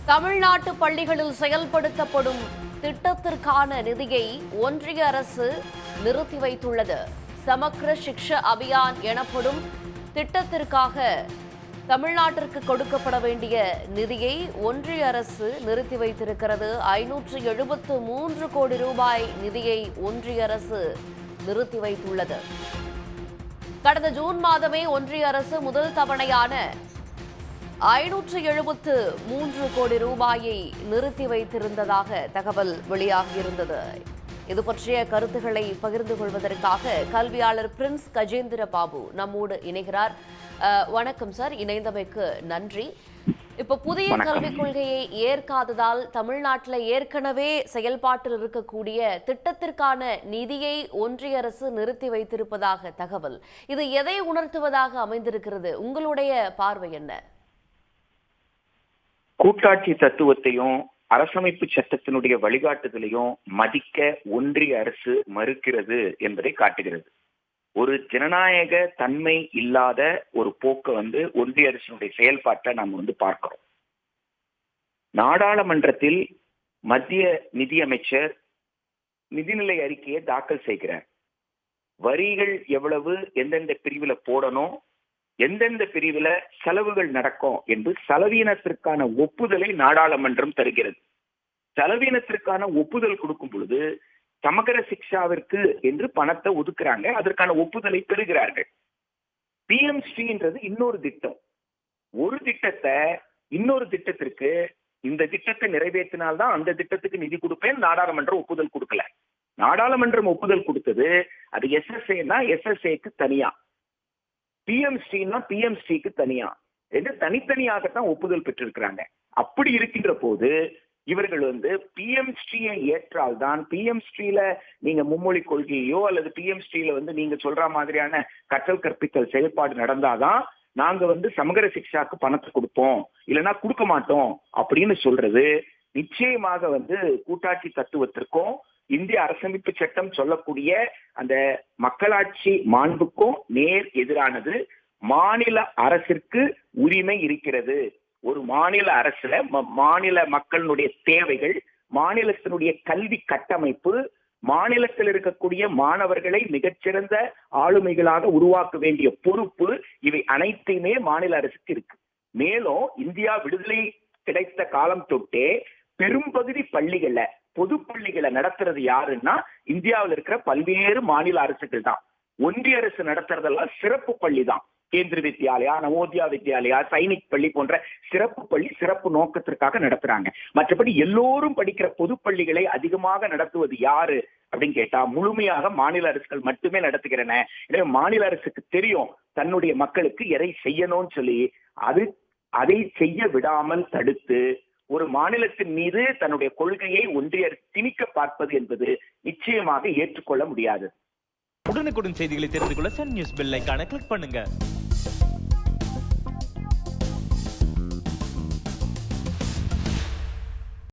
தமிழ்நாட்டு பள்ளிகளில் செயல்படுத்தப்படும் திட்டத்திற்கான நிதியை ஒன்றிய அரசு நிறுத்தி வைத்துள்ளது. சமக்ர சிக்ஷா அபியான் எனப்படும் திட்டத்திற்காக தமிழ்நாட்டிற்கு கொடுக்கப்பட வேண்டிய நிதியை ஒன்றிய அரசு நிறுத்தி வைத்திருக்கிறது. 573 கோடி ரூபாய் நிதியை ஒன்றிய அரசு நிறுத்தி வைத்துள்ளது. கடந்த ஜூன் மாதமே ஒன்றிய அரசு முதல் தவணையான 573 கோடி ரூபாயை நிறுத்தி வைத்திருந்ததாக தகவல் வெளியாகியிருந்தது. இது பற்றிய கருத்துக்களை பகிர்ந்து கொள்வதற்காக கல்வியாளர் பிரின்ஸ் கஜேந்திர பாபு நம்மோடு இணைகிறார். வணக்கம் சார், இணைந்தமைக்கு நன்றி. இப்ப புதிய கல்விக் கொள்கையை ஏற்காததால் தமிழ்நாட்டில் ஏற்கனவே செயல்பாட்டில் இருக்கக்கூடிய திட்டத்திற்கான நிதியை ஒன்றிய அரசு நிறுத்தி வைத்திருப்பதாக தகவல். இது எதை உணர்த்துவதாக அமைந்திருக்கிறது? உங்களுடைய பார்வை என்ன? கூட்டாட்சி தத்துவத்தையும் அரசமைப்பு சட்டத்தினுடைய வழிகாட்டுதலையும் மதிக்க ஒன்றிய அரசு மறுக்கிறது என்பதை காட்டுகிறது. ஒரு ஜனநாயக தன்மை இல்லாத ஒரு போக்க ஒன்றிய அரசினுடைய செயல்பாட்டை நாம் பார்க்கிறோம். நாடாளுமன்றத்தில் மத்திய நிதியமைச்சர் நிதிநிலை அறிக்கையை தாக்கல் செய்கிறார். வரிகள் எவ்வளவு, எந்தெந்த பிரிவுல போடணும், எந்தெந்த பிரிவுல செலவுகள் நடக்கும் என்று செலவீனத்திற்கான ஒப்புதலை நாடாளுமன்றம் தருகிறது. செலவீனத்திற்கான ஒப்புதல் கொடுக்கும் பொழுது சமகர சிக்ஷாவிற்கு என்று பணத்தை ஒதுக்குறாங்க, அதற்கான ஒப்புதலை பெறுகிறார்கள். பிஎம்ஸ்ரீன்றது இன்னொரு திட்டம். ஒரு திட்டத்தை இன்னொரு திட்டத்திற்கு, இந்த திட்டத்தை நிறைவேற்றினால்தான் அந்த திட்டத்துக்கு நிதி கொடுப்பேன், நாடாளுமன்றம் ஒப்புதல் கொடுக்கல. நாடாளுமன்றம் ஒப்புதல் கொடுத்தது அது எஸ்எஸ்ஏனா எஸ்எஸ்ஏக்கு தனியா, பிஎம்ஸ்ரீனா பிஎம்ஸ்ரீக்கு தனியா என்று தனித்தனியாகத்தான் ஒப்புதல் பெற்றிருக்கிறாங்க. அப்படி இருக்கின்ற போது இவர்கள் பிஎம்ஸ்ரீயை ஏற்றால்தான், பிஎம்ஸ்ரீல நீங்க மும்மொழி கொள்கையோ அல்லது பிஎம்ஸ்ரீல நீங்க சொல்ற மாதிரியான கற்றல் கற்பித்தல் செயல்பாடு நடந்தாதான் நாங்க சமகர சிக்ஷாக்கு பணத்தை கொடுப்போம், இல்லைன்னா கொடுக்க மாட்டோம் அப்படின்னு சொல்றது நிச்சயமாக கூட்டாட்சி தத்துவத்திற்கும் இந்திய அரசமைப்பு சட்டம் சொல்லக்கூடிய அந்த மக்களாட்சி மாண்புக்கும் நேர் எதிரானது. மாநில அரசிற்கு உரிமை இருக்கிறது. ஒரு மாநில அரசுல மாநில மக்களுடைய தேவைகள், மாநிலத்தினுடைய கல்வி கட்டமைப்பு, மாநிலத்தில் இருக்கக்கூடிய மாணவர்களை மிகச்சிறந்த ஆளுமைகளாக உருவாக்க வேண்டிய பொறுப்பு, இவை அனைத்தையுமே மாநில அரசுக்கு இருக்கு. மேலும் இந்தியா விடுதலை கிடைத்த காலம் தொட்டே பெரும்பகுதி பள்ளிகள்ல, பொது பள்ளிகளை நடத்துறது யாருன்னா இந்தியாவில் இருக்கிற பல்வேறு மாநில அரசுகள் தான். ஒன்றிய அரசு நடத்துறதெல்லாம் சிறப்பு பள்ளி தான். கேந்திர வித்யாலயா, நவோதயா வித்யாலயா, சைனிக் பள்ளி போன்ற சிறப்பு பள்ளி சிறப்பு நோக்கத்திற்காக நடத்துறாங்க. மற்றபடி எல்லோரும் படிக்கிற பொது பள்ளிகளை அதிகமாக நடத்துவது யாரு அப்படின்னு கேட்டா முழுமையாக மாநில அரசுகள் மட்டுமே நடத்துகிறன. எனவே மாநில அரசுக்கு தெரியும் தன்னுடைய மக்களுக்கு எதை செய்யணும்னு சொல்லி, அதை செய்ய விடாமல் தடுத்து ஒரு மாநிலத்தின் மீது தன்னுடைய கொள்கையை ஒன்றிய அரசு திணிக்க பார்ப்பது என்பது நிச்சயமாக ஏற்றுக்கொள்ள முடியாது. உடனுக்குடன் செய்திகளை தெரிந்து கொள்ள சன் நியூஸ் பெல் ஐகானை கிளிக் பண்ணுங்க.